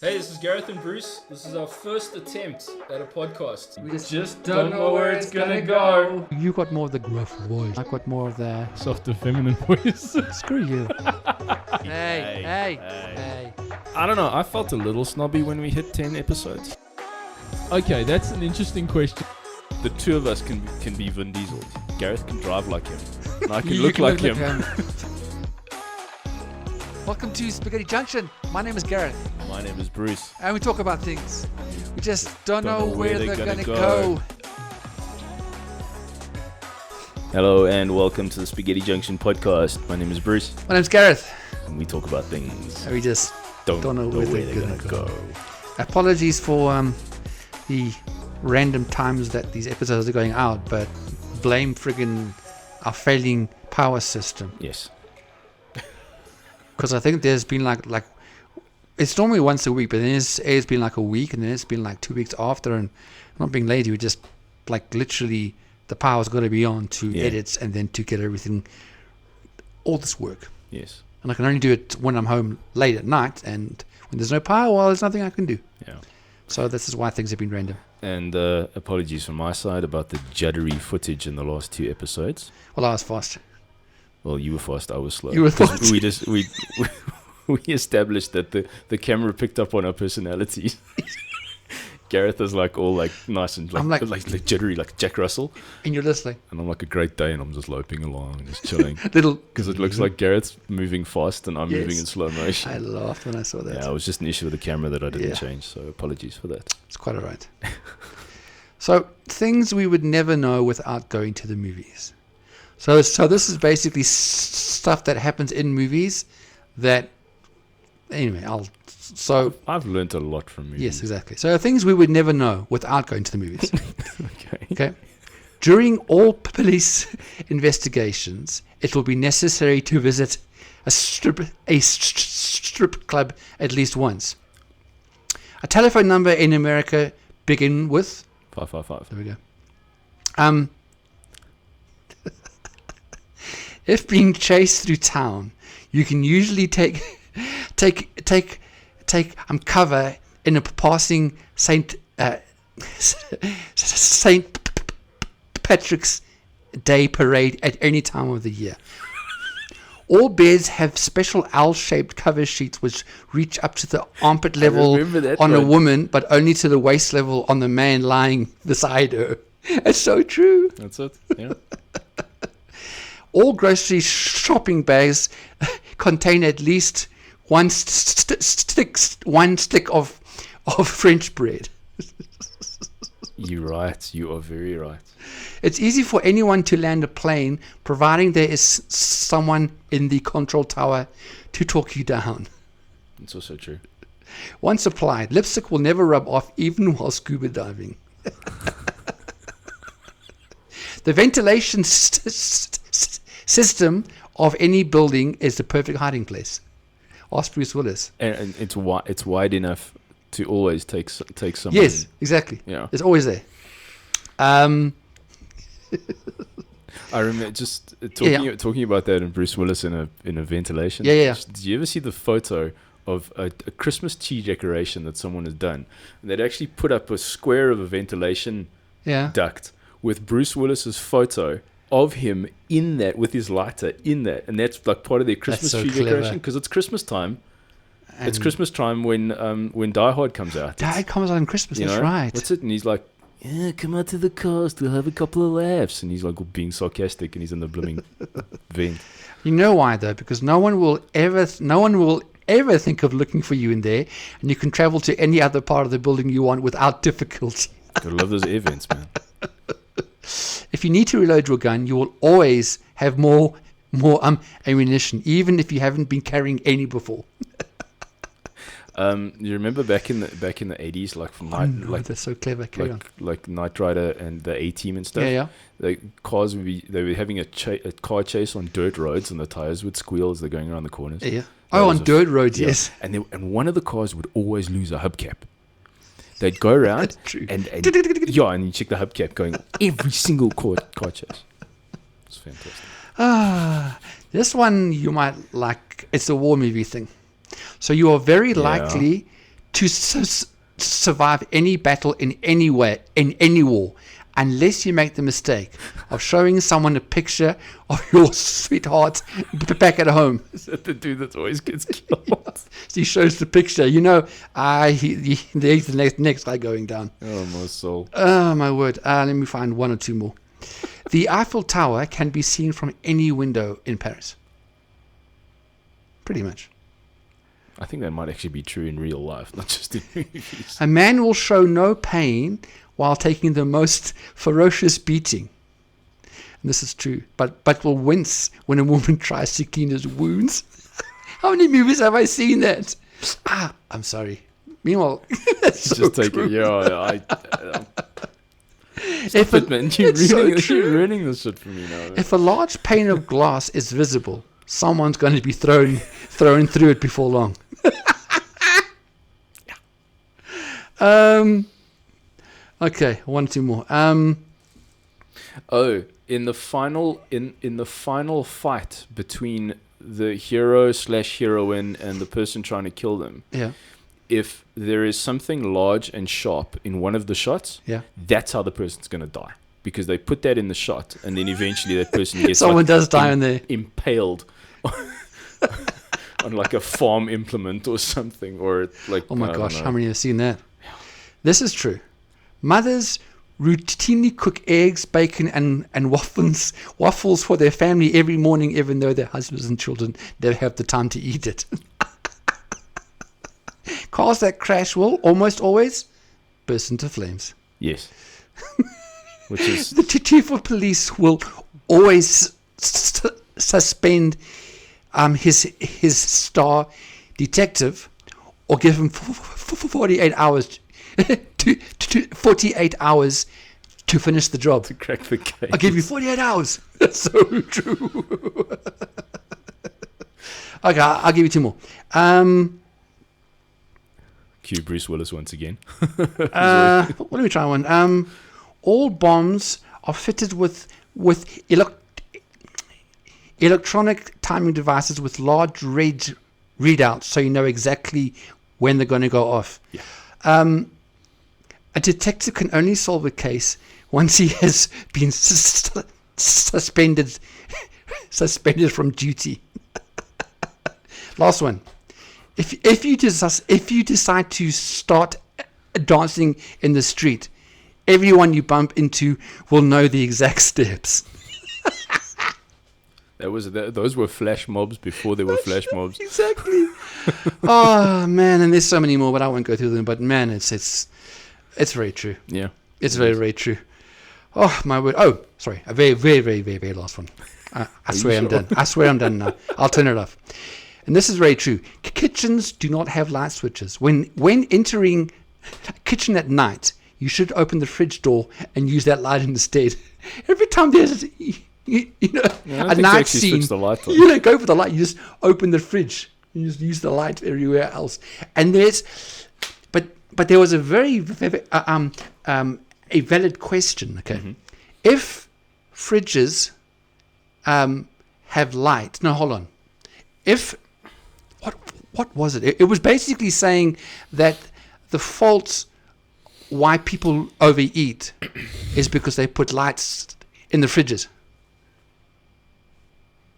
Hey, this is Gareth and Bruce. This is our first attempt at a podcast. We just don't know where it's gonna go. You got more of the gruff voice. I got more of the Softer feminine voice. screw you. Hey. I don't know, I felt a little snobby when we hit 10 episodes. Okay, that's an interesting question. The two of us can be Vin Diesel. Gareth can drive like him. And I can You look can like look him. Welcome to Spaghetti Junction. My name is Gareth, My name is Bruce. and we talk about things. We just don't know where they're gonna go. go. Hello and welcome to the Spaghetti Junction podcast. My name is Bruce. My name's Gareth, And we talk about things. and we just Don't know where they're gonna go. apologies for the random times that these episodes are going out, but blame friggin' our failing power system. Yes. Because I think there's been like it's normally once a week, but then it's been like a week, and then it's been like 2 weeks after. And I'm not being lazy, we just like literally the power's got to be on to edit and then to get everything, all this work. Yes. And I can only do it when I'm home late at night, and when there's no power, well, there's nothing I can do. Yeah. So this is why things have been random. And apologies from my side about the juddery footage in the last two episodes. Well, I was fast. Well, you were fast, I was slow. You were 'Cause fast. we established that the camera picked up on our personalities. Gareth is like all like nice and I'm like jittery, like Jack Russell, And you're listening. and I'm like a great day, and I'm just loping along and just chilling Little. because it looks like Gareth's moving fast and I'm Yes. moving in slow motion. I laughed when I saw that. Yeah, it was just an issue with the camera that I didn't Yeah. change, so apologies for that. It's quite all right. So, things we would never know without going to the movies. So this is basically stuff that happens in movies that, anyway, I've learnt a lot from movies. yes, exactly. So things we would never know without going to the movies. Okay. Okay. During all police investigations, it will be necessary to visit a strip club at least once. A telephone number in America begin with 555. There we go. If being chased through town, you can usually take cover in a passing Saint Patrick's Day parade at any time of the year. All beds have special L-shaped cover sheets which reach up to the armpit level remember that on a one. woman, but only to the waist level on the man lying beside her. It's so true. That's it. Yeah. All grocery shopping bags contain at least one stick of French bread. You're right. You are very right. It's easy for anyone to land a plane, providing there is someone in the control tower to talk you down. It's also true. Once applied, lipstick will never rub off even while scuba diving. The ventilation system of any building is the perfect hiding place. Ask Bruce Willis. And it's wide enough to always take someone. Yes, exactly. Yeah. It's always there. I remember just talking about that and Bruce Willis in a ventilation. Yeah. Did you ever see the photo of a Christmas tree decoration that someone has done? And they'd actually put up a square of a ventilation Yeah. duct with Bruce Willis's photo of him in that with his lighter in that, and that's like part of their Christmas so tree clever. decoration because it's Christmas time. And It's Christmas time when Die Hard comes out. Dad comes on Christmas, You that's know? right. What's it? And he's like, yeah, come out to the coast. We'll have a couple of laughs. And he's like being sarcastic, and he's in the blooming vent. You know why though? Because no one will ever think of looking for you in there, and you can travel to any other part of the building you want without difficulty. I love those air vents, man. If you need to reload your gun, you will always have more ammunition, even if you haven't been carrying any before. You remember back in the 80s, like from That's so clever. Carry on. like Knight Rider and the A-Team and stuff. Yeah. The cars they were having a car chase on dirt roads, and the tires would squeal as they're going around the corners. Yeah. That Oh, was on dirt roads, yeah. yes. And one of the cars would always lose a hubcap. They'd go around That's true. and you check the hubcap going every single car chase. It's fantastic. This one you might like. It's a war movie thing. So you are very likely to survive any battle in any way, in any war, unless you make the mistake of showing someone a picture of your sweetheart back at home. Is that the dude that always gets killed? So he shows the picture. You know, there's the next guy going down. Oh, my soul. Oh, my word. Let me find one or two more. The Eiffel Tower can be seen from any window in Paris. Pretty much. I think that might actually be true in real life, not just in movies. A man will show no pain while taking the most ferocious beating. And this is true. But will wince when a woman tries to clean his wounds. How many movies have I seen that? I'm sorry. Meanwhile, that's so Just take true. it. Yeah, If Stop it, man. You're it's so ruining, true. you're ruining this shit for me now. Man. If a large pane of glass is visible, someone's going to be thrown through it before long. Okay, one or two more. In the final fight between the hero / heroine and the person trying to kill them, Yeah, if there is something large and sharp in one of the shots, yeah. that's how the person's going to die. Because they put that in the shot, and then eventually that person gets Someone does die in there. impaled on like a farm implement or something, or like. Oh my I don't gosh, know. how many have seen that? This is true. Mothers routinely cook eggs, bacon, and waffles for their family every morning, even though their husbands and children don't have the time to eat it. Cars that crash will almost always burst into flames. Yes. Which is The chief of police will always suspend his star detective, or give him 48 hours to 48 hours to finish the job. to crack the case. I'll give you 48 hours. That's so true. Okay, I'll give you two more. Cue Bruce Willis once again. Let me try one. All bombs are fitted with electronic timing devices with large red readouts, so you know exactly when they're going to go off. Yeah. A detective can only solve a case once he has been suspended from duty. Last one. If you decide to start dancing in the street, everyone you bump into will know the exact steps. Those were flash mobs before there were flash mobs. Exactly. Oh man, and there's so many more, but I won't go through them. But man, it's very true. Yeah. It's very, very true. Oh my word. Oh, sorry. A very, very, very, very, very last one. I swear I'm done. I swear I'm done now. I'll turn it off. And this is very true. Kitchens do not have light switches. When entering a kitchen at night, you should open the fridge door and use that light instead. Every time there's a night scene, you don't go for the light. You just open the fridge. You just use the light everywhere else. And but there was a very a valid question. Okay, if fridges have light, no, hold on. If what was it? It was basically saying that the fault why people overeat is because they put lights in the fridges.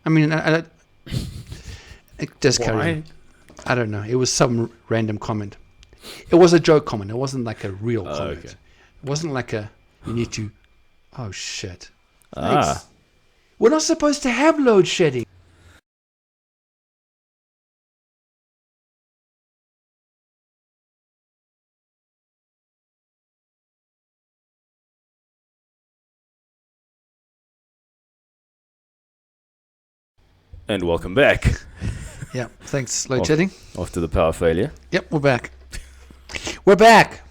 I mean, just carry on. I don't know. It was some random comment. It was a joke comment. It wasn't like a real comment. Okay. It wasn't like you need to. Oh shit! Ah. Thanks. We're not supposed to have load shedding. And welcome back Yeah, thanks. Load shedding. after the power failure. Yep, we're back. We're back.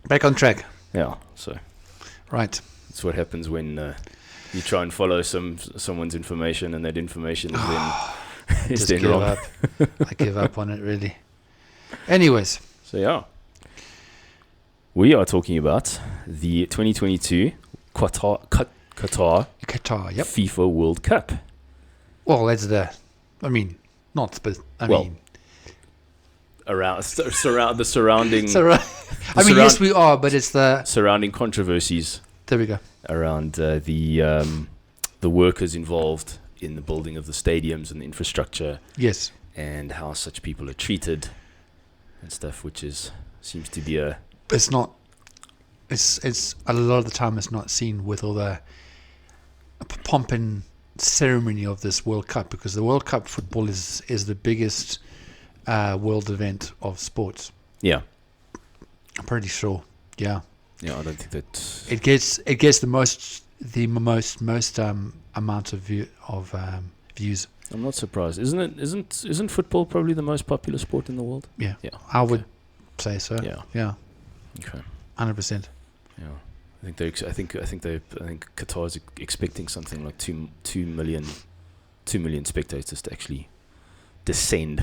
Back on track. Yeah, so Right. that's what happens when you try and follow someone's information, and that information is then is Just then give wrong. up. I give up on it, really. Anyways, So yeah, we are talking about the 2022 Qatar Qatar. Yep. FIFA World Cup. Well, that's I mean, not. But I Well, mean, around surround the surrounding So, I mean, yes, we are, but it's the. surrounding controversies There we go. around the workers involved in the building of the stadiums and the infrastructure, Yes. and how such people are treated and stuff, which seems to be a It's not. It's a lot of the time it's not seen with all the pomp and ceremony of this World Cup, because the World Cup football is the biggest world event of sports. yeah. I'm pretty sure. Yeah. Yeah, I don't think that It gets the most amount of views. I'm not surprised. Isn't football probably the most popular sport in the world? Yeah. Yeah. I would say so. Yeah. Yeah. Okay. 100%. Yeah. I think Qatar's expecting something like 2 million spectators to actually descend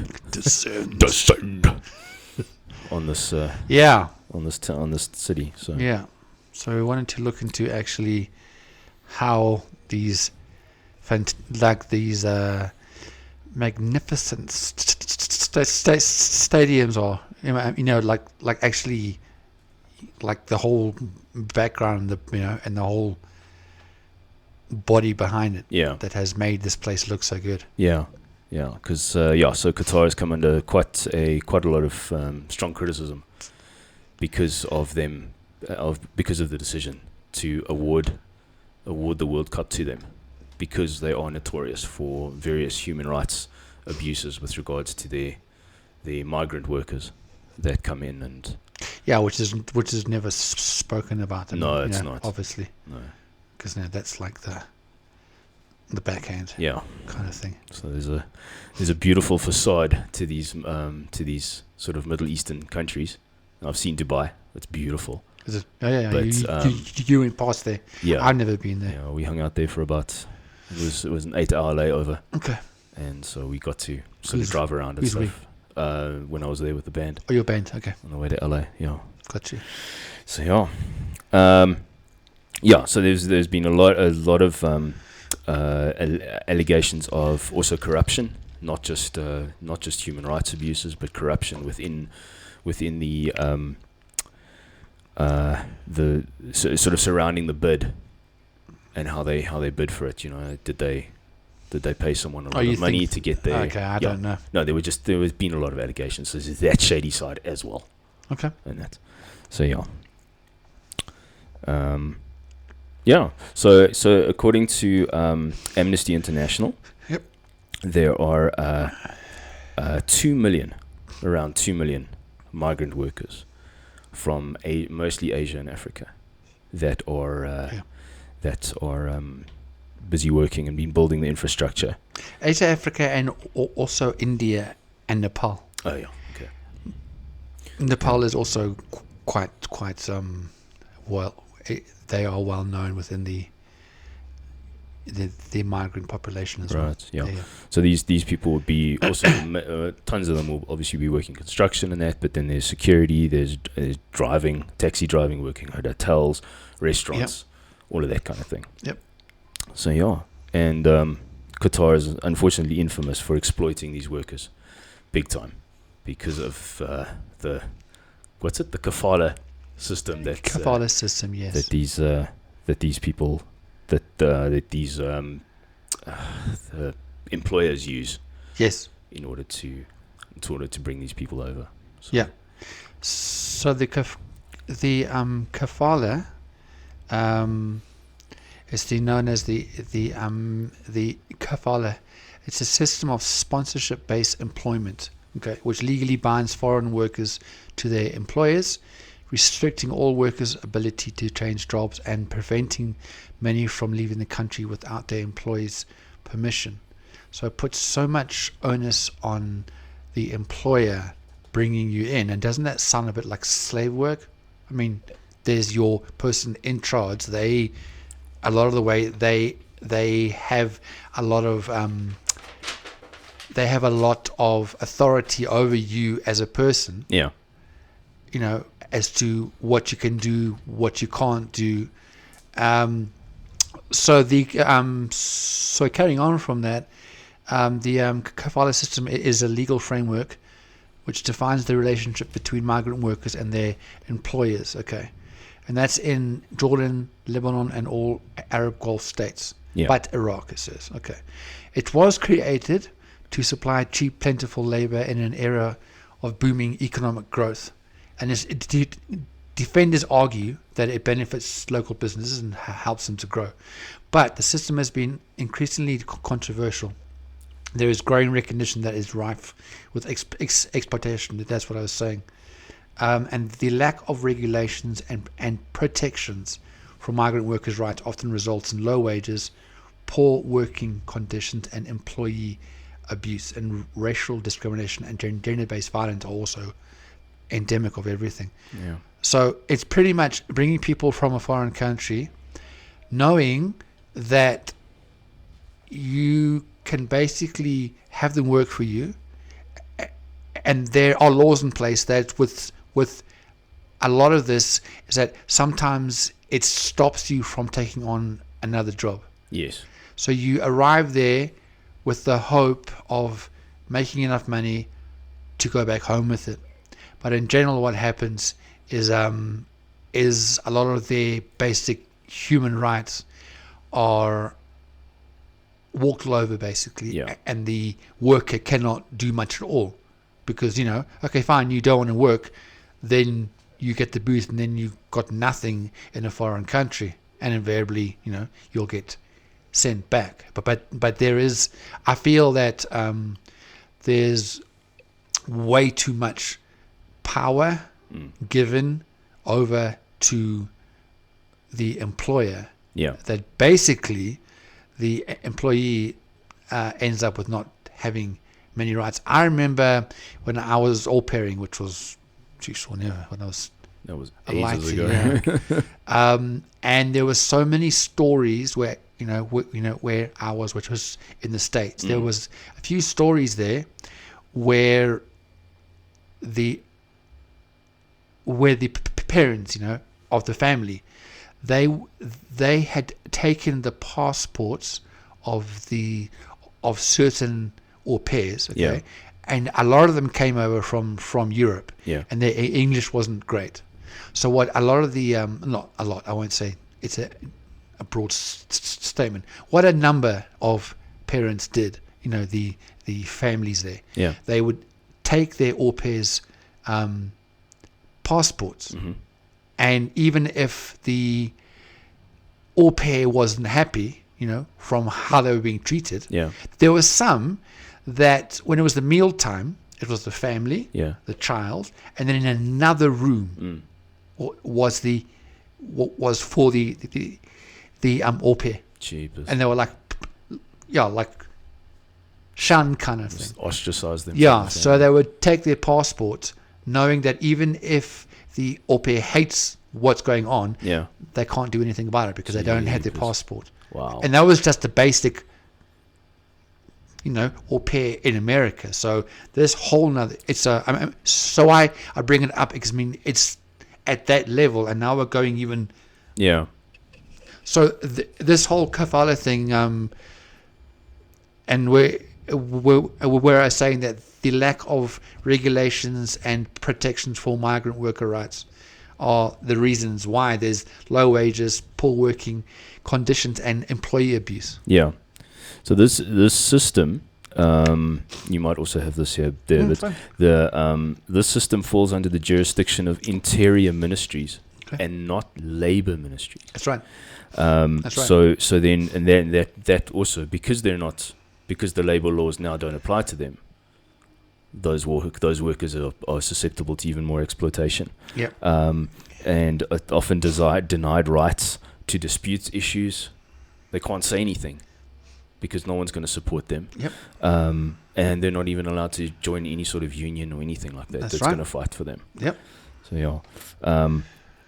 on this Yeah. on this city. So Yeah. So we wanted to look into actually how these magnificent stadiums are. You know, like actually, like the whole background, and the whole body behind it. yeah. That has made this place look so good. Yeah, yeah, because so Qatar has come under quite a lot of strong criticism because of the decision to award the World Cup to them, because they are notorious for various human rights abuses with regards to their migrant workers that come in and Yeah, which is never spoken about. No, it's not. Obviously, no, because that's like the backhand yeah. kind of thing. So there's a beautiful facade to these sort of Middle Eastern countries. I've seen Dubai; it's beautiful. Is it? Oh, yeah. But, You went past there. Yeah, I've never been there. yeah. We hung out there for about it was an 8-hour layover, Okay. and so we got to sort Who's- of drive around and who's we? stuff. When I was there with the band Oh, your band. Okay, on the way to LA, yeah. got you. So yeah, yeah. So there's been a lot of allegations of also corruption, not just human rights abuses, but corruption within the sort of surrounding the bid and how they bid for it. You know, did they pay someone a lot you of money think- to get there? Okay, I don't know. No, there was been a lot of allegations. So there's that shady side as well. Okay. And that. So yeah. Yeah. So according to Amnesty International, Yep. there are around 2 million migrant workers from mostly Asia and Africa that are busy working and been building the infrastructure. Asia, Africa, and also India and Nepal. Oh yeah. Okay. Nepal is also quite well. They are well known within the migrant population as well. Right. Yeah. So these people would be also tons of them will obviously be working construction and that, but then there's security, there's driving, taxi driving, working at hotels, restaurants, all of that kind of thing. Yep. So yeah, and Qatar is unfortunately infamous for exploiting these workers, big time, because of the kafala system that Kafala system, yes. that these people that these employers use Yes. in order to bring these people over. So, Yeah. So the kafala is known as the kafala. It's a system of sponsorship-based employment, okay, which legally binds foreign workers to their employers, restricting all workers' ability to change jobs and preventing many from leaving the country without their employers' permission. So it puts so much onus on the employer bringing you in. And doesn't that sound a bit like slave work? I mean, there's your person in charge. They have a lot of authority over you as a person. yeah, You know, as to what you can do, what you can't do. So carrying on from that, the kafala system is a legal framework which defines the relationship between migrant workers and their employers. Okay, and that's in Jordan, Lebanon, and all Arab Gulf states. Yeah. But Iraq, it says. Okay, it was created to supply cheap, plentiful labor in an era of booming economic growth, and defenders argue that it benefits local businesses and helps them to grow. But the system has been increasingly controversial. There is growing recognition that is rife with exploitation. That's what I was saying. And the lack of regulations and protections for migrant workers' rights often results in low wages, poor working conditions, and employee abuse. And racial discrimination and gender-based violence are also endemic of everything. Yeah. So it's pretty much bringing people from a foreign country, knowing that you can basically have them work for you, and there are laws in place that with a lot of this is that sometimes it stops you from taking on another job. Yes. So you arrive there with the hope of making enough money to go back home with it. But in general, what happens is a lot of their basic human rights are walked all over, basically. Yeah. And the worker cannot do much at all because, okay, fine, you don't want to work, then you get the booth, and then you've got nothing in a foreign country, and invariably, you'll get sent back. But there is, I feel that there's way too much power given over to the employer. Yeah. That basically the employee ends up with not having many rights. I remember when I was au pairing, which was, when I was That was a ages lighter, ago. yeah. And there were so many stories where where I was, which was in the States. There was a few stories there where the parents, of the family, they had taken the passports of certain au pairs, okay, Yeah. and a lot of them came over from Europe, Yeah. and their English wasn't great. So what a lot of the not a lot, I won't say, it's a broad statement. What a number of parents did, the families there. Yeah. They would take their au pairs' passports, and even if the au pair wasn't happy, from how they were being treated, Yeah. there was some that when it was the meal time, it was the family, Yeah. the child, and then in another room was for the au pair, Jeepers. and they were like shun kind of thing. Just ostracize them. Yeah, so they would take their passport, knowing that even if the au pair hates what's going on, Yeah. they can't do anything about it because they don't have their Jeepers. passport. Wow. And that was just the basic, au pair in America. So this whole nother, I bring it up because it's at that level, and now we're going even. Yeah. So this whole kafala thing, and where I was saying that the lack of regulations and protections for migrant worker rights are the reasons why there's low wages, poor working conditions, and employee abuse. Yeah. So this system, you might also have this here, there, but this system falls under the jurisdiction of interior ministries and not labor ministries. That's right. That's right. So then that also, because the labor laws now don't apply to them, those workers are susceptible to even more exploitation. Yep. And often denied rights to dispute issues. They can't say anything because no one's going to support them. Yep. And they're not even allowed to join any sort of union or anything like that that's right. going to fight for them. Yep. So yeah.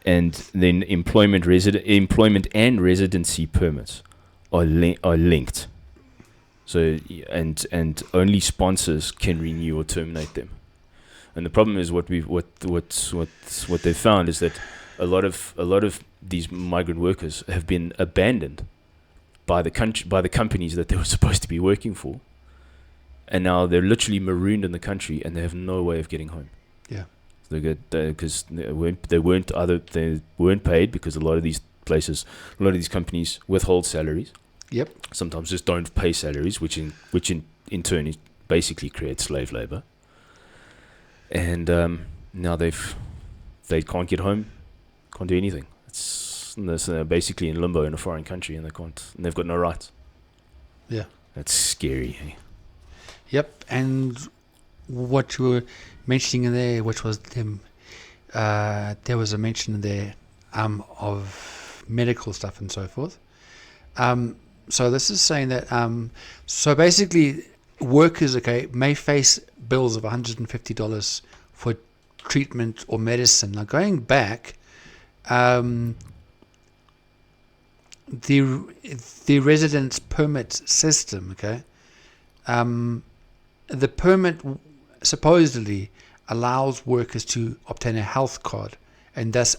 And then employment and residency permits are linked. So and only sponsors can renew or terminate them. And the problem is what they've found is that a lot of these migrant workers have been abandoned by the companies that they were supposed to be working for, and now they're literally marooned in the country, and they have no way of getting home. Yeah. They get because they weren't paid, because a lot of these companies withhold salaries. Yep. Sometimes just don't pay salaries, which in turn basically creates slave labor. And now they can't get home, can't do anything. They're basically in limbo in a foreign country, and they've got no rights. Yeah. That's scary. Eh? Yep. And what you were mentioning in there, which was there was a mention there of medical stuff and so forth. So this is saying that so basically workers may face bills of $150 for treatment or medicine. Now going back, the residence permit system, the permit supposedly allows workers to obtain a health card and thus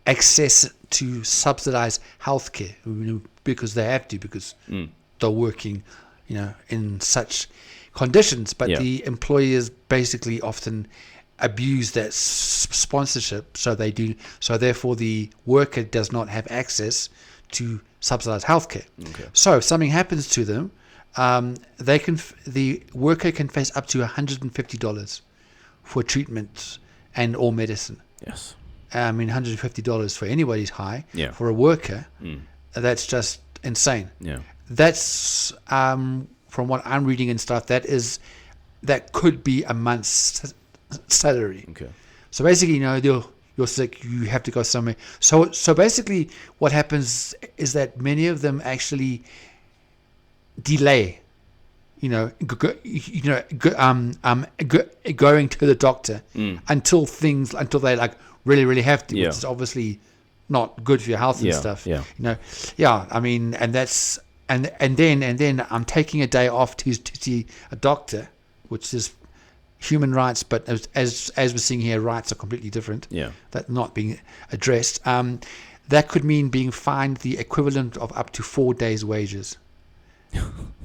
access to subsidized healthcare, because they have to, because they're working, in such conditions. But the employers basically often abuse that sponsorship, so therefore the worker does not have access to subsidized healthcare. Okay. So if something happens to them, the worker can face up to $150 for treatment and or medicine. Yes. I mean, $150 for anybody's high. Yeah. For a worker, that's just insane. Yeah. That's from what I'm reading and stuff. That could be a month's salary. Okay. So basically, you're sick, you have to go somewhere. So basically, what happens is that many of them actually delay, going to the doctor until they like really have to, which is obviously not good for your health and stuff. Yeah. I mean, and that's and then I'm taking a day off to see a doctor, which is human rights, but as we're seeing here, rights are completely different. Yeah. That not being addressed. That could mean being fined the equivalent of up to 4 days' wages.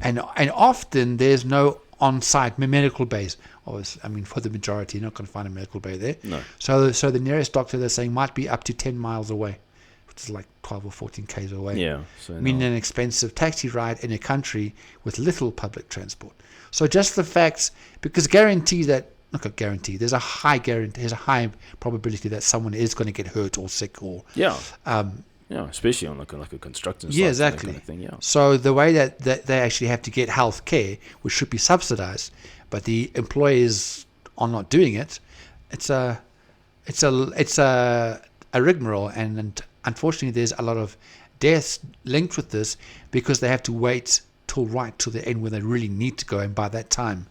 and often there's no on-site medical base. I mean, for the majority, you're not going to find a medical bay there. No. So the nearest doctor, they're saying, might be up to 10 miles away, which is like 12 or 14 k's away. Yeah. So meaning an expensive taxi ride in a country with little public transport. So just the fact, because there's a high probability that someone is going to get hurt or sick or especially on like a construction site. Yeah, exactly. Kind of thing, yeah. So the way that they actually have to get health care, which should be subsidized, but the employers are not doing it, it's a rigmarole, and unfortunately there's a lot of deaths linked with this, because they have to wait till the end when they really need to go, and by that time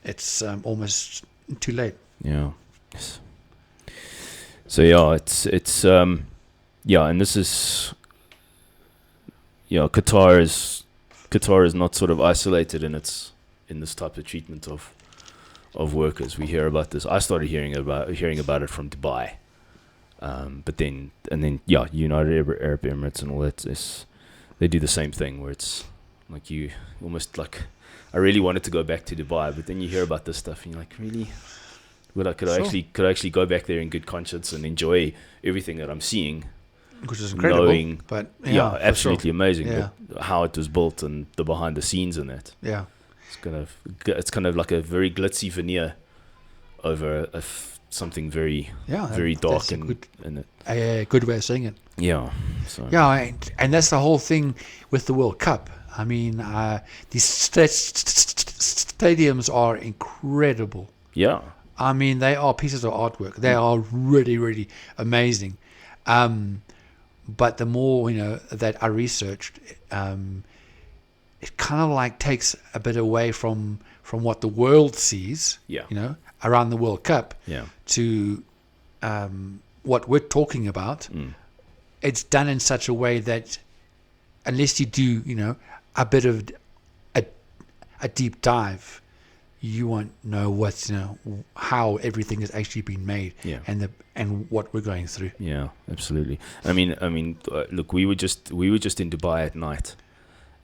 it's almost too late. Yeah. Yes. So yeah, it's and this is Qatar is not sort of isolated in this type of treatment of workers. We hear about this. I started hearing about it from Dubai, but then United Arab Emirates and all that, they do the same thing, where it's like you almost like, I really wanted to go back to Dubai, but then you hear about this stuff and you're like, really? Could I actually go back there in good conscience and enjoy everything that I'm seeing? Which is incredible, but absolutely amazing. Yeah. But how it was built and the behind the scenes in that. Yeah. It's kind of like a very glitzy veneer over something very very dark and a good way of saying it. Yeah. So. Yeah, and that's the whole thing with the World Cup. I mean, these stadiums are incredible. Yeah. I mean, they are pieces of artwork. They are really, really amazing. But the more that I researched, it kind of like takes a bit away from what the world sees. Yeah. Around the World Cup. Yeah. To what we're talking about. It's done in such a way that unless you do, a bit of a deep dive, you won't know how everything has actually been made, and what we're going through. Yeah, absolutely. I mean, look, we were just in Dubai at night,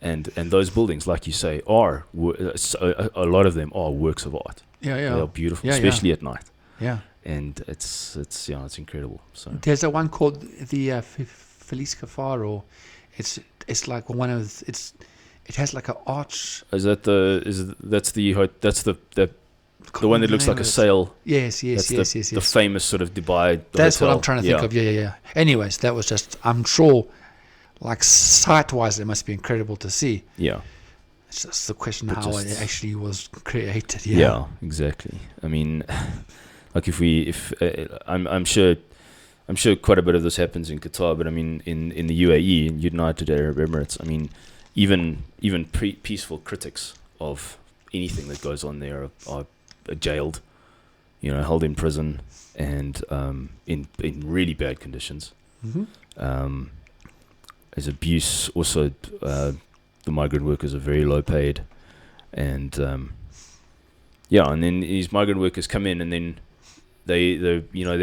and those buildings, like you say, are a lot of them are works of art. Yeah, They are beautiful, Yeah, especially at night, yeah. and it's incredible. So There's a one called the Felice Cafar, or it's like one of it has like an arch. that's the one that looks like a sail. Yes. The famous sort of Dubai. That's hotel. what I'm trying to think of. Yeah. Anyways, that was just, I'm sure, like sight-wise, it must be incredible to see. Yeah. It's just the question But how just- it actually was created. Yeah, exactly. I mean, like I'm sure quite a bit of this happens in Qatar, but I mean, in the UAE, in United Arab Emirates, I mean, even peaceful critics of anything that goes on there are jailed, held in prison, and in really bad conditions. Mm-hmm. There's abuse. Also, the migrant workers are very low paid, and and then these migrant workers come in, and then they're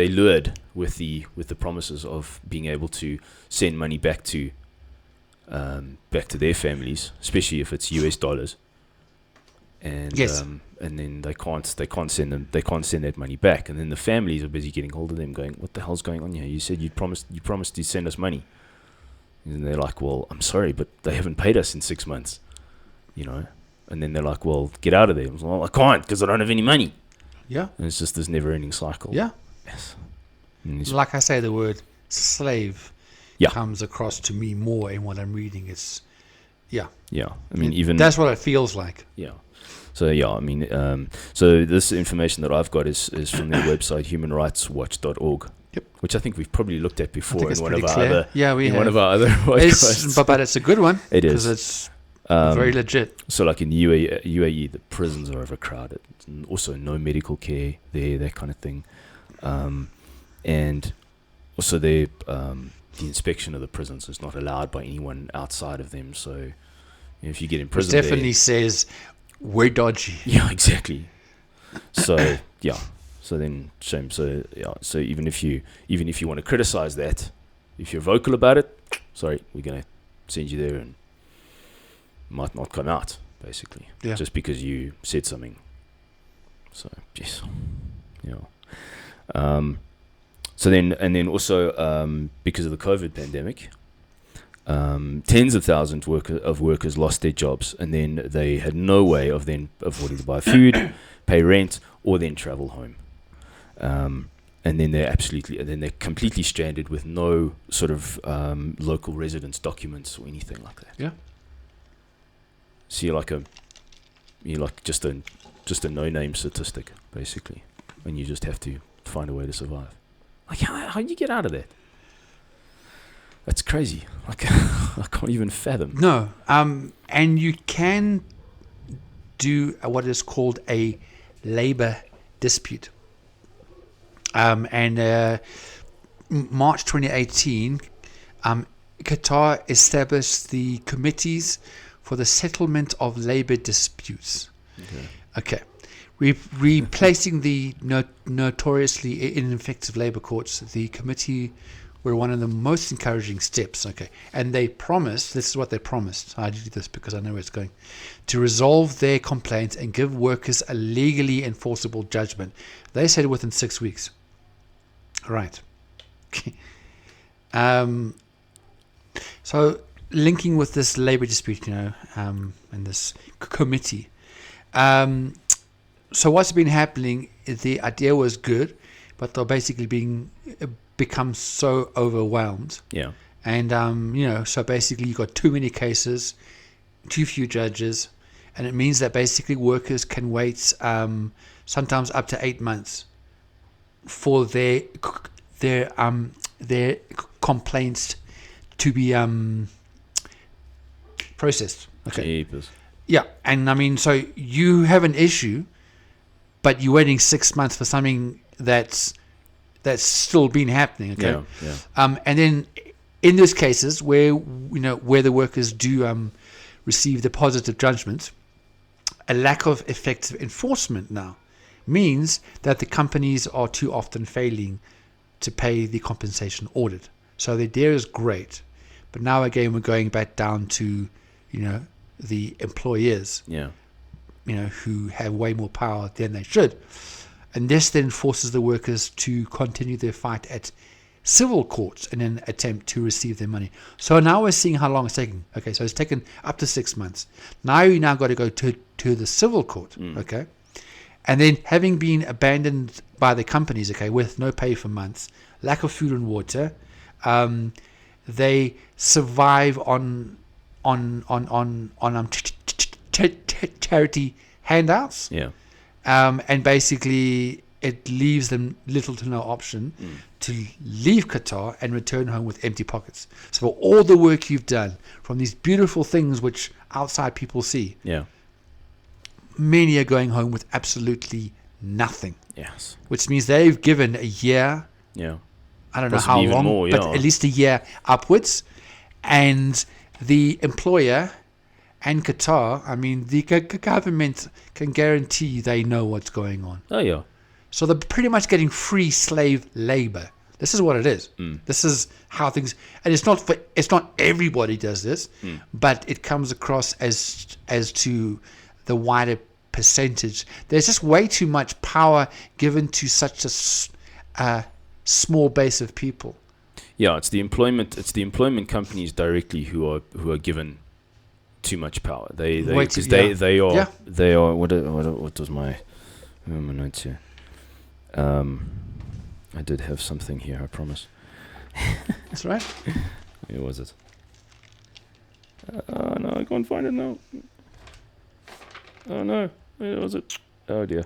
lured with the promises of being able to send money back to their families, especially if it's US dollars. And Yes. and then they can't send that money back, and then the families are busy getting hold of them, going, "What the hell's going on here? You said you promised to send us money," and they're like, "Well, I'm sorry, but they haven't paid us in 6 months," And then they're like, "Well, get out of there." I was like, "Well, I can't because I don't have any money." Yeah. And it's just this never-ending cycle. Yeah. Yes. And it's- Like I say, the word slave Yeah. comes across to me more in what I'm reading. It's, yeah. yeah. I mean, even That's what it feels like. yeah. So yeah, I mean, so this information that I've got is from their website, humanrightswatch.org. Yep. Which I think we've probably looked at I before think in it's one of pretty our clear. other Yeah, we in have. one of our other podcasts. But it's a good one. It is. Because it's Um, very legit. So like in UAE, the prisons are overcrowded. Also, no medical care there, that kind of thing, and also the inspection of the prisons is not allowed by anyone outside of them. So if you get in It prison, definitely says we're dodgy. yeah, exactly. So yeah, so then shame. So yeah, so even if you want to criticize that, if you're vocal about it, sorry, we're gonna send you there and might not come out, basically, Yeah. just because you said something. So yes, yeah. So then also because of the COVID pandemic, tens of thousands of workers lost their jobs, and then they had no way of then affording to buy food, pay rent, or then travel home. And then they're completely stranded with no sort of local residence documents or anything like that. Yeah. So you're like just a no-name statistic, basically, and you just have to find a way to survive. Like how do you get out of that? That's crazy. Like I can't even fathom. No. And you can do what is called a labor dispute. March 2018, Qatar established the Committees for the Settlement of Labor Disputes. Okay. Replacing the notoriously ineffective labor courts, the committee were one of the most encouraging steps. Okay. And they promised, this is what they promised. I do this because I know where it's going. To resolve their complaints and give workers a legally enforceable judgment. They said within 6 weeks. Right. So linking with this labor dispute, and this committee. So what's been happening is the idea was good, but they're basically become so overwhelmed. Yeah. And, so basically you've got too many cases, too few judges, and it means that basically workers can wait sometimes up to 8 months for their complaints to be processed. Okay. Jeepers. Yeah, and I mean, so you have an issue, but you're waiting 6 months for something that's still been happening. Okay. Yeah. And then in those cases where where the workers do receive the positive judgment, a lack of effective enforcement now means that the companies are too often failing to pay the compensation ordered. So the idea is great, but now again we're going back down to the employers, Yeah. who have way more power than they should. And this then forces the workers to continue their fight at civil courts in an attempt to receive their money. So now we're seeing how long it's taking. Okay, so it's taken up to 6 months. Now you got to go to the civil court. Okay, and then having been abandoned by the companies, okay, with no pay for months, lack of food and water, they survive on charity handouts. Yeah. And basically it leaves them little to no option to leave Qatar and return home with empty pockets. So for all the work you've done, from these beautiful things which outside people see, Yeah. many are going home with absolutely nothing. Yes. Which means they've given a year, Yeah. I don't know Possibly how even long, more, but yeah. at least a year upwards. And the employer and Qatar, I mean, the government can guarantee they know what's going on. Oh yeah. So they're pretty much getting free slave labor. This is what it is. This is how things, and it's not everybody does this, but it comes across as to the wider percentage. There's just way too much power given to such a small base of people. Yeah, it's the employment companies directly who are given too much power. They are what was my notes here? I did have something here, I promise. That's right. Where was it? Oh no, I can't find it now. Oh no, where was it? Oh dear.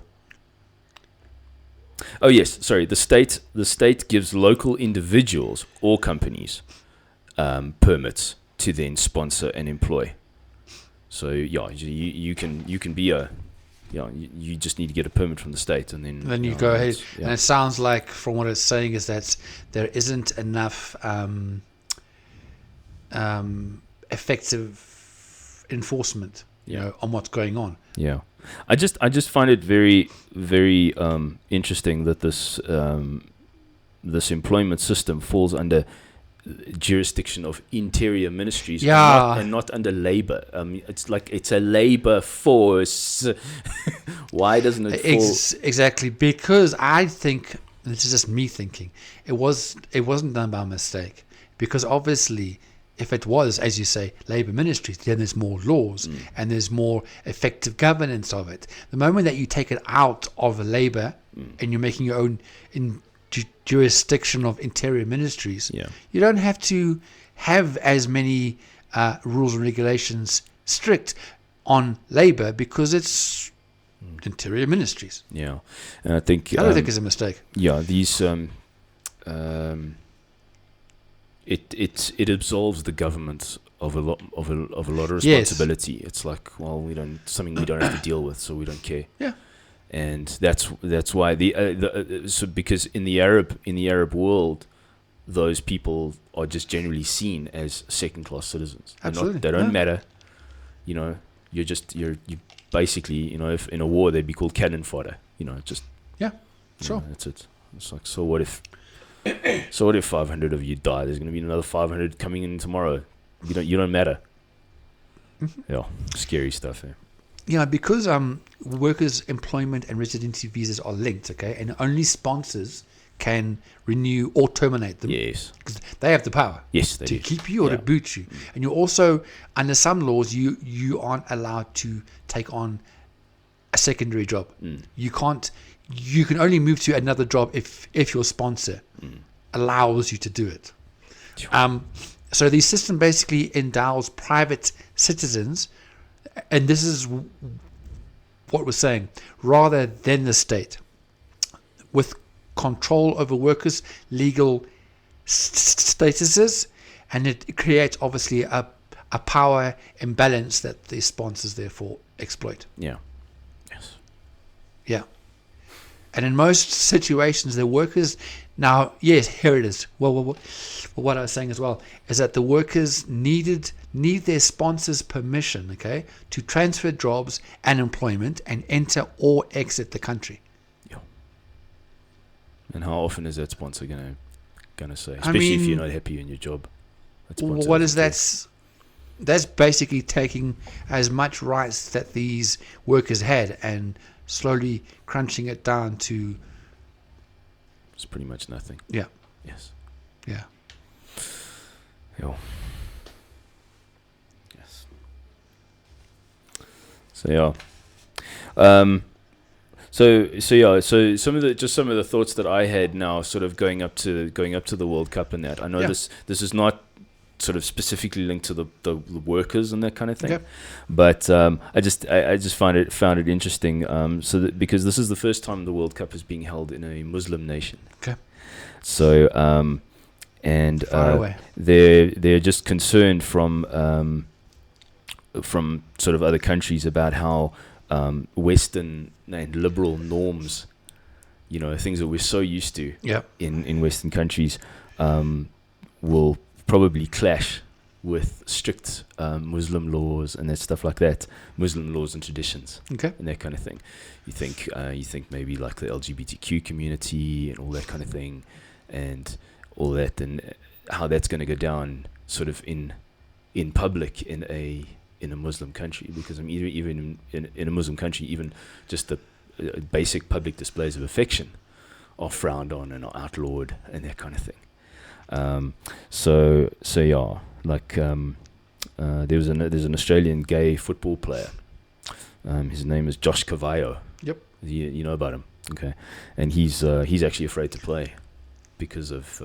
Oh yes, sorry. The state gives local individuals or companies permits to then sponsor and employ. So yeah, you can be you just need to get a permit from the state, and then you go ahead. And it sounds like, from what it's saying, is that there isn't enough effective enforcement, on what's going on. Yeah, I just find it very, very interesting that this employment system falls under jurisdiction of interior ministries, and not under labor. It's like it's a labor force. Why doesn't it fall? Exactly, because I think, this is just me thinking, it wasn't done by mistake, because obviously if it was, as you say, labor ministries, then there's more laws and there's more effective governance of it. The moment that you take it out of labor and you're making your own jurisdiction of interior ministries, you don't have to have as many rules and regulations strict on labor, because it's interior ministries. Yeah, and I think I don't think it's a mistake. Yeah, these it absolves the government of a lot of responsibility. Yes. It's like, well, something we don't have to deal with, so we don't care. Yeah. And that's why so because in the Arab world, those people are just generally seen as second-class citizens. Absolutely. They don't matter. You're basically, if in a war they'd be called cannon fodder. Sure. That's it. It's like, so what if 500 of you die? There's going to be another 500 coming in tomorrow. You don't matter. Yeah, scary stuff. Yeah, because workers' employment and residency visas are linked, okay, and only sponsors can renew or terminate them. Yes, because they have the power. Yes, they to do. Keep you or to boot you. And you're also, under some laws, you aren't allowed to take on a secondary job. You can't. You can only move to another job if your sponsor allows you to do it. So the system basically endows private citizens, and this is what we're saying, rather than the state, with control over workers' legal statuses, and it creates obviously a power imbalance that the sponsors therefore exploit. Yeah. Yes. Yeah. And in most situations, the workers, now, yes, here it is. Well, what I was saying as well is that the workers need their sponsors' permission, okay, to transfer jobs and employment and enter or exit the country. Yeah. And how often is that sponsor gonna say? Especially if you're not happy in your job. What is that? that's basically taking as much rights that these workers had and slowly crunching it down to It's pretty much nothing. yeah. Yes. Yeah. Yeah. Yes. So yeah. So some of the thoughts that I had now, sort of going up to the World Cup and that. I know Yeah. this is not sort of specifically linked to the workers and that kind of thing, Okay. but I just found it interesting. So that because this is the first time the World Cup is being held in a Muslim nation. Okay. So and Far away. they're just concerned from sort of other countries about how Western and liberal norms, things that we're so used to Yeah. in Western countries, will probably clash with strict Muslim laws and that stuff like that, Muslim laws and traditions Okay. and that kind of thing. You think maybe like the LGBTQ community and all that kind of thing, and all that, and how that's going to go down sort of in public in a Muslim country, because even in a Muslim country, even just the basic public displays of affection are frowned on and are outlawed and that kind of thing. So yeah, like there's an Australian gay football player. His name is Josh Cavallo. Yep. You know about him, okay? And he's actually afraid to play because of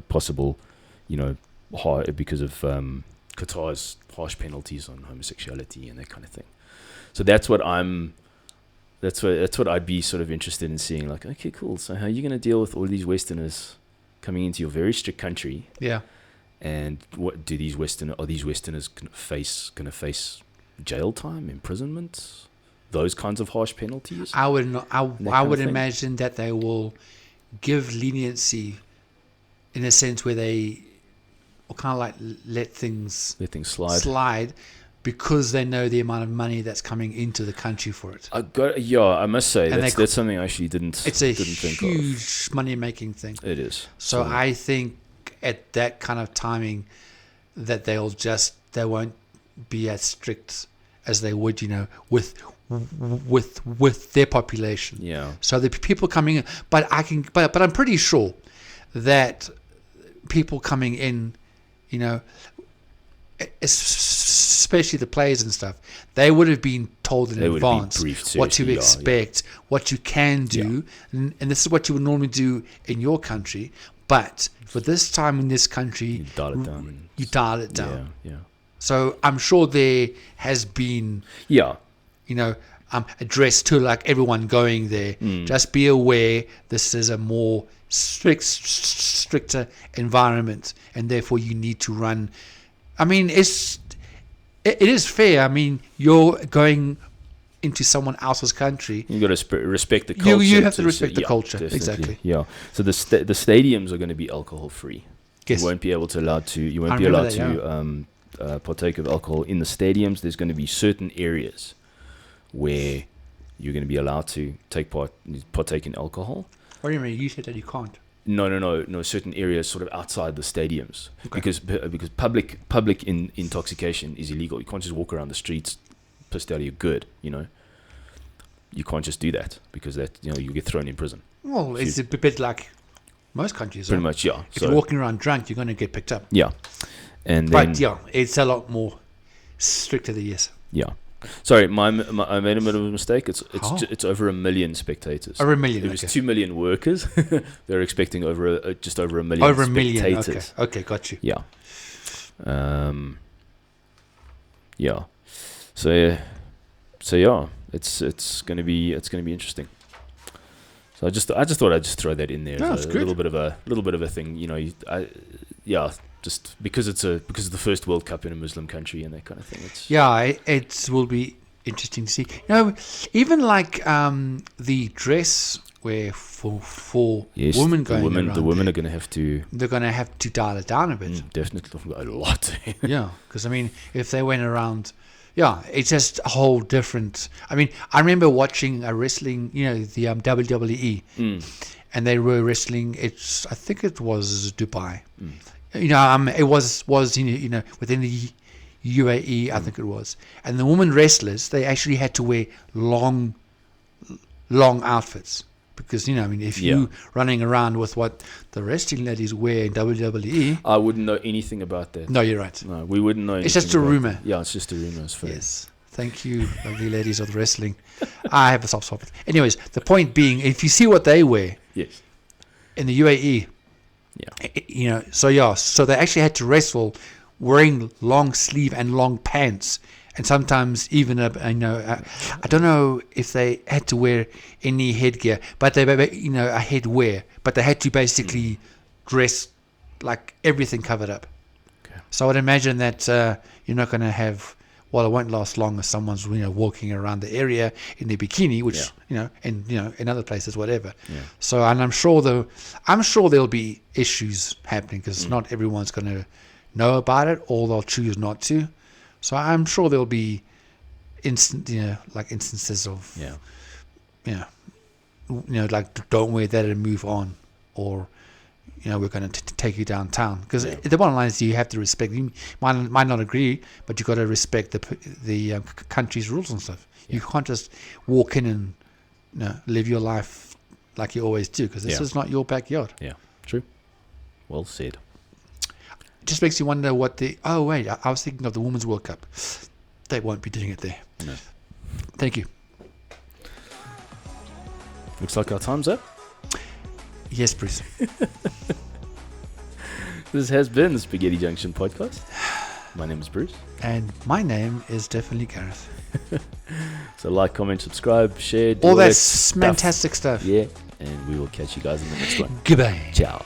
possible, because of Qatar's harsh penalties on homosexuality and that kind of thing. So that's what I'd be sort of interested in seeing. Like, okay, cool. So how are you going to deal with all these Westerners coming into your very strict country? Yeah. And what are these Westerners going to face jail time, imprisonment, those kinds of harsh penalties? I would not, I kind would of thing? imagine that they will give leniency in a sense where they will kind of like let things slide because they know the amount of money that's coming into the country for it. I must say And that's something I actually didn't think of. Huge money-making thing. It is. So I think at that kind of timing that they won't be as strict as they would, with their population. Yeah. So the people coming in, but I'm pretty sure that people coming in, especially the players and stuff, they would have been told in advance what to expect, what you can do, and this is what you would normally do in your country. But for this time in this country, You dial it down. Yeah. Yeah. So I'm sure there has been, Yeah. addressed to like everyone going there. Just be aware this is a more stricter environment, and therefore you need to run. I mean, it is fair. I mean, you're going into someone else's country. You got to respect the culture. You have to respect the culture. Definitely. Exactly. Yeah. So the stadiums are going to be alcohol free. Yes. You won't be allowed remember to partake of alcohol in the stadiums. There's going to be certain areas where you're going to be allowed to partake in alcohol. What do you mean? You said that you can't. No. Certain areas sort of outside the stadiums, because public intoxication is illegal. You can't just walk around the streets pissed out of your good. You can't just do that, because that you get thrown in prison. Well, it's a bit like most countries. Pretty much, yeah. If you're walking around drunk, you're going to get picked up. Yeah, and then, But yeah, it's a lot more stricter than yes. Yeah. Sorry, I made a bit of a mistake. It's over 1 million spectators. Over 1 million. It was Okay. 2 million workers. They're expecting just over 1 million. Over 1 million. spectators. Okay, got you. Yeah. Yeah. So yeah, it's gonna be interesting. So I just thought I'd just throw that in there. No, as it's a good. little bit of a thing. Just because it's the first World Cup in a Muslim country and that kind of thing. It will be interesting to see. Even like the dress where for women going around, the women are going to have to. they're going to have to dial it down a bit. Definitely a lot. Yeah, because I mean, if they went around, it's just a whole different. I mean, I remember watching a wrestling, the WWE, and they were wrestling. I think it was Dubai. It was within UAE, I think it was. And the women wrestlers, they actually had to wear long outfits. Because, I mean, if you running around with what the wrestling ladies wear in WWE... I wouldn't know anything about that. No, you're right. No, we wouldn't know anything. It's just a rumor. Yeah, it's just a rumor. Yes. Thank you, lovely ladies of the wrestling. I have a soft spot. Anyways, the point being, if you see what they wear in the UAE, so they actually had to wrestle wearing long sleeve and long pants. And sometimes even I don't know if they had to wear any headgear, but they a headwear, but they had to basically dress like everything covered up. Okay. So I would imagine that you're not going to have, well, it won't last long if someone's walking around the area in their bikini, which in other places, whatever. Yeah. So, and I'm sure there'll be issues happening because not everyone's going to know about it, or they'll choose not to. So I'm sure there'll be instances of, like don't wear that and move on, or we're going to take you downtown. Because the bottom line is you have to respect. You might not agree, but you got to respect the country's rules and stuff. Yeah. You can't just walk in and live your life like you always do, because this is not your backyard. Yeah, true. Well said. Just makes you wonder what I was thinking of the Women's World Cup. They won't be doing it there. No. Thank you. Looks like our time's up. Yes, Bruce. This has been the Spaghetti Junction podcast. My name is Bruce. And my name is definitely Gareth. So like, comment, subscribe, share. All that fantastic stuff. Yeah. And we will catch you guys in the next one. Goodbye. Ciao.